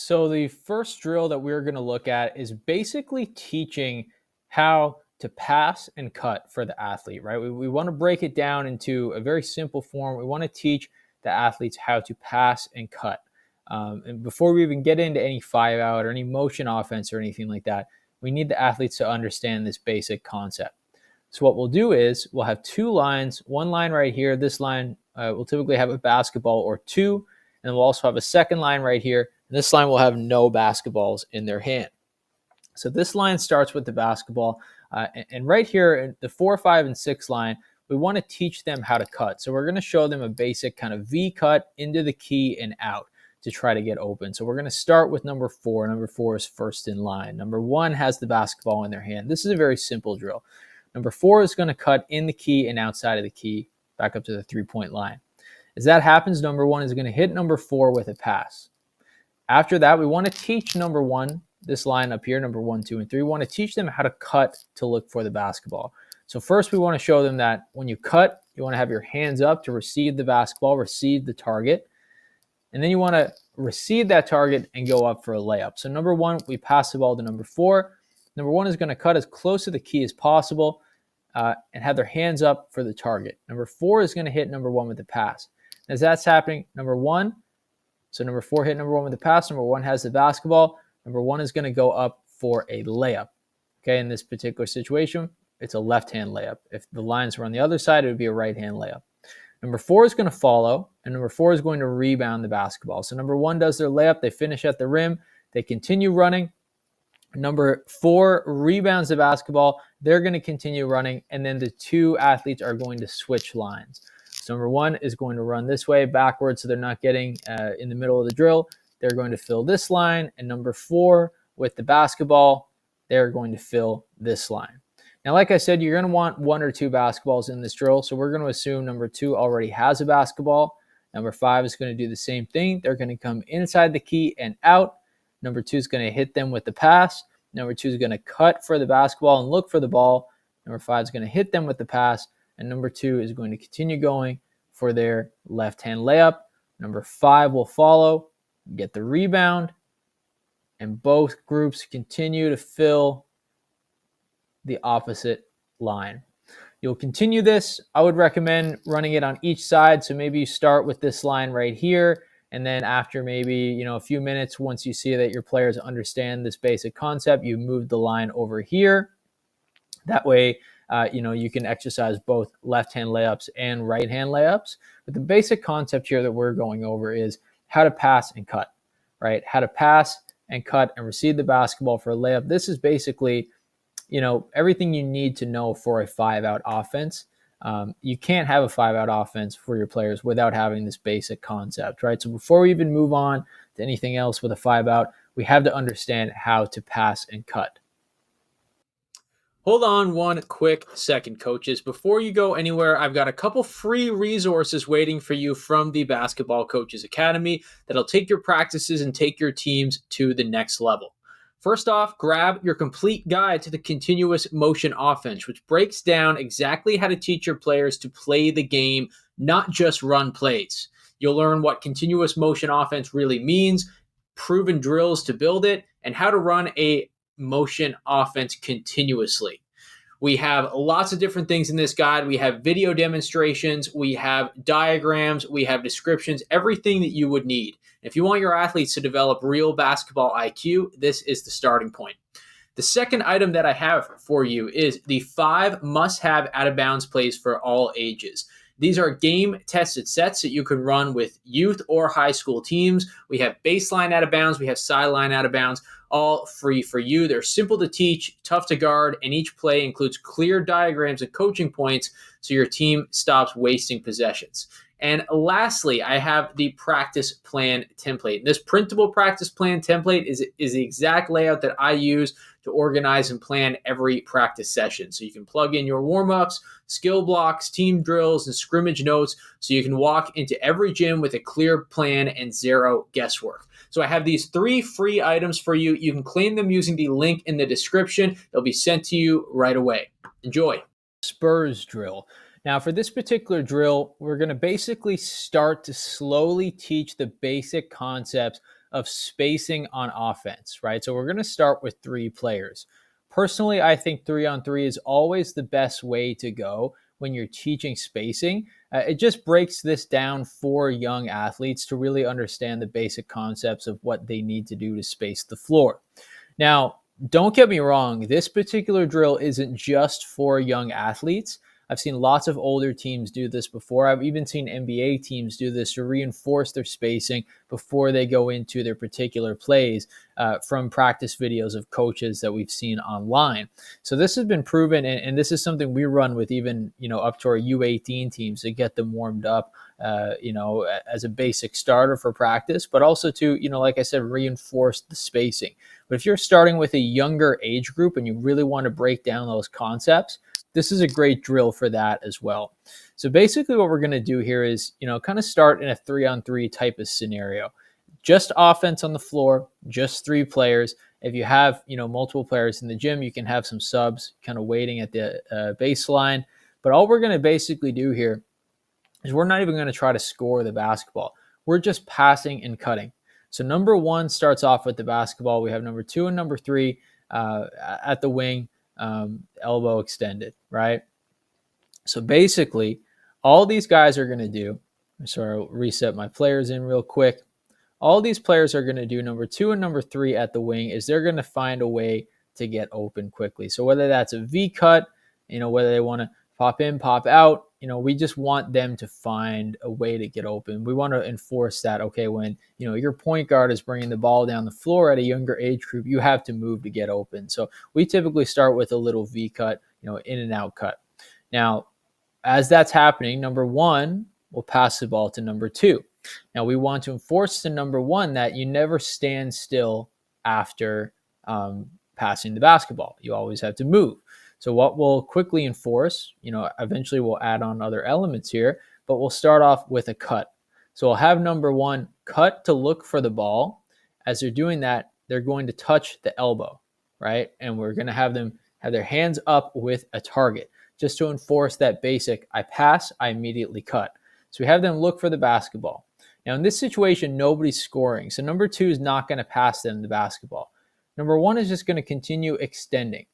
So the first drill that we're going to look at is basically teaching how to pass and cut for the athlete, right? We want to break it down into a very simple form. We want to teach the athletes how to pass and cut. And before we even get into any 5-out or any motion offense or anything like that, we need the athletes to understand this basic concept. So what we'll do is we'll have two lines, one line right here. This line will typically have a basketball or two, and we'll also have a second line right here. And this line will have no basketballs in their hand. So this line starts with the basketball. And right here, the 4, 5, and 6 line, we want to teach them how to cut. So we're going to show them a basic kind of V cut into the key and out to try to get open. So we're going to start with number 4. Number 4 is first in line. Number 1 has the basketball in their hand. This is a very simple drill. Number 4 is going to cut in the key and outside of the key, back up to the 3-point line. As that happens, number 1 is going to hit number 4 with a pass. After that, we want to teach number 1, this line up here, number 1, 2, and 3, we want to teach them how to cut to look for the basketball. So first we want to show them that when you cut, you want to have your hands up to receive the basketball, receive the target. And then you want to receive that target and go up for a layup. So number 1, we pass the ball to number 4. Number 1 is going to cut as close to the key as possible and have their hands up for the target. Number 4 is going to hit number 1 with the pass. As that's happening, number 4 hit number 1 with the pass. Number 1 has the basketball. Number 1 is going to go up for a layup. Okay, in this particular situation, it's a left-hand layup. If the lines were on the other side, it would be a right-hand layup. Number 4 is going to follow, and number 4 is going to rebound the basketball. So number 1 does their layup. They finish at the rim. They continue running. Number 4 rebounds the basketball. They're going to continue running, and then the two athletes are going to switch lines. So number 1 is going to run this way backwards, so they're not getting in the middle of the drill. They're going to fill this line, and number 4 with the basketball, they're going to fill this line. Now, like I said, you're going to want 1 or 2 basketballs in this drill, so we're going to assume number 2 already has a basketball. Number 5 is going to do the same thing. They're going to come inside the key and out. Number 2 is going to hit them with the pass. Number 2 is going to cut for the basketball and look for the ball. Number 5 is going to hit them with the pass. And number 2 is going to continue going for their left-hand layup. Number 5 will follow, get the rebound, and both groups continue to fill the opposite line. You'll continue this. I would recommend running it on each side. So maybe you start with this line right here, and then after maybe a few minutes, once you see that your players understand this basic concept, you move the line over here. That way, you can exercise both left-hand layups and right-hand layups. But the basic concept here that we're going over is how to pass and cut, right? How to pass and cut and receive the basketball for a layup. This is basically, everything you need to know for a 5-out offense. You can't have a 5-out offense for your players without having this basic concept, right? So before we even move on to anything else with a 5-out, we have to understand how to pass and cut. Hold on one quick second, coaches. Before you go anywhere, I've got a couple free resources waiting for you from the Basketball Coaches Academy that'll take your practices and take your teams to the next level. First off, grab your complete guide to the continuous motion offense, which breaks down exactly how to teach your players to play the game, not just run plays. You'll learn what continuous motion offense really means, proven drills to build it, and how to run a motion offense continuously. We have lots of different things in this guide. We have video demonstrations, we have diagrams, we have descriptions, everything that you would need. If you want your athletes to develop real basketball IQ, this is the starting point. The second item that I have for you is the 5 must-have out-of-bounds plays for all ages. These are game-tested sets that you can run with youth or high school teams. We have baseline out of bounds. We have sideline out of bounds, all free for you. They're simple to teach, tough to guard, and each play includes clear diagrams and coaching points so your team stops wasting possessions. And lastly, I have the practice plan template. This printable practice plan template is the exact layout that I use to organize and plan every practice session. So you can plug in your warm-ups, skill blocks, team drills, and scrimmage notes so you can walk into every gym with a clear plan and zero guesswork. So I have these 3 free items for you. You can claim them using the link in the description. They'll be sent to you right away. Enjoy. Spurs drill. Now, for this particular drill, we're going to basically start to slowly teach the basic concepts of spacing on offense, right? So we're going to start with 3 players. Personally, I think 3-on-3 is always the best way to go when you're teaching spacing. It just breaks this down for young athletes to really understand the basic concepts of what they need to do to space the floor. Now, don't get me wrong, this particular drill isn't just for young athletes. I've seen lots of older teams do this before. I've even seen NBA teams do this to reinforce their spacing before they go into their particular plays from practice videos of coaches that we've seen online. So this has been proven, and this is something we run with even, up to our U18 teams to get them warmed up, as a basic starter for practice, but also to, like I said, reinforce the spacing. But if you're starting with a younger age group and you really want to break down those concepts, this is a great drill for that as well. So basically what we're going to do here is, kind of start in a 3-on-3 type of scenario. Just offense on the floor, just 3 players. If you have, multiple players in the gym, you can have some subs kind of waiting at the baseline. But all we're going to basically do here is we're not even going to try to score the basketball. We're just passing and cutting. So number 1 starts off with the basketball. We have number 2 and number 3 at the wing, elbow extended, right? So basically, all these guys are going to do, I'll reset my players in real quick. All these players are going to do, number 2 and number 3 at the wing, is they're going to find a way to get open quickly. So whether that's a V cut, whether they want to pop in, pop out, we just want them to find a way to get open. We want to enforce that, okay, when, your point guard is bringing the ball down the floor at a younger age group, you have to move to get open. So we typically start with a little V cut, in and out cut. Now, as that's happening, number 1 will pass the ball to number 2. Now, we want to enforce to number 1 that you never stand still after passing the basketball. You always have to move. So what we'll quickly enforce, eventually we'll add on other elements here, but we'll start off with a cut. So we'll have number 1 cut to look for the ball. As they're doing that, they're going to touch the elbow, right? And we're going to have them have their hands up with a target just to enforce that basic, I pass, I immediately cut. So we have them look for the basketball. Now in this situation, nobody's scoring. So number 2 is not going to pass them the basketball. Number 1 is just going to continue extending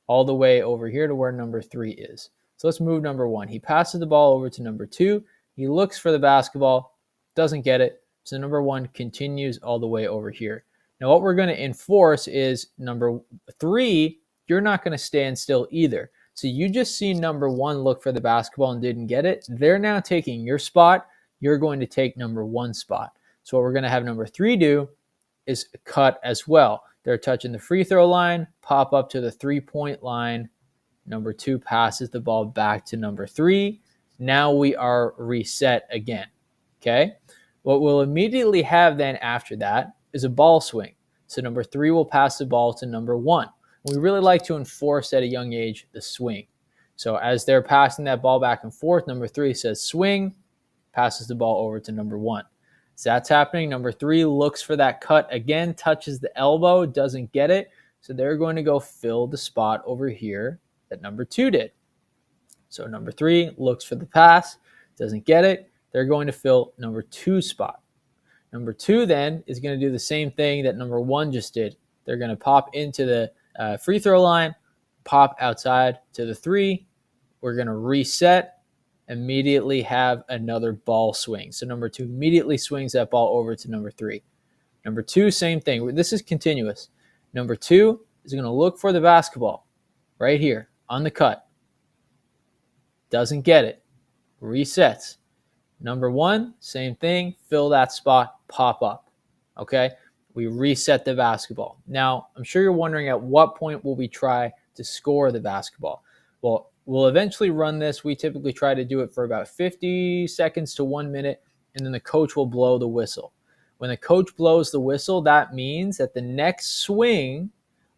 all the way over here to where number 3 is. So let's move number 1. He passes the ball over to number 2. He looks for the basketball, doesn't get it. So number 1 continues all the way over here. Now what we're going to enforce is number 3, you're not going to stand still either. So you just see number 1 look for the basketball and didn't get it. They're now taking your spot. You're going to take number 1 spot. So what we're going to have number 3 do is cut as well. They're touching the free throw line, pop up to the 3-point line. Number 2 passes the ball back to number 3. Now we are reset again, okay? What we'll immediately have then after that is a ball swing. So number 3 will pass the ball to number 1. We really like to enforce at a young age the swing. So as they're passing that ball back and forth, number 3 says swing, passes the ball over to number 1. So that's happening. Number 3 looks for that cut again, touches the elbow, doesn't get it. So they're going to go fill the spot over here that number 2 did. So number 3 looks for the pass, doesn't get it. They're going to fill number 2's spot. Number 2 then is going to do the same thing that number 1 just did. They're going to pop into the free throw line, pop outside to the 3. We're going to reset, immediately have another ball swing. So number 2 immediately swings that ball over to number 3. Number 2, same thing. This is continuous. Number 2 is going to look for the basketball right here on the cut. Doesn't get it. Resets. Number 1, same thing. Fill that spot, pop up. Okay? We reset the basketball. Now, I'm sure you're wondering at what point will we try to score the basketball? Well, we'll eventually run this. We typically try to do it for about 50 seconds to 1 minute, and then the coach will blow the whistle. When the coach blows the whistle, that means that the next swing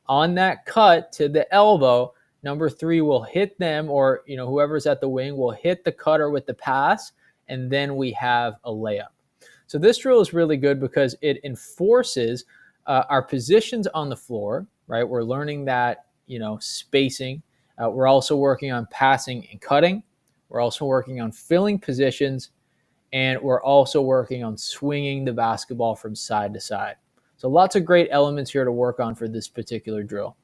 on that cut to the elbow, number 3 will hit them, or whoever's at the wing will hit the cutter with the pass, and then we have a layup. So this drill is really good because it enforces our positions on the floor, right? We're learning that, spacing. We're also working on passing and cutting. We're also working on filling positions, and we're also working on swinging the basketball from side to side. So lots of great elements here to work on for this particular drill.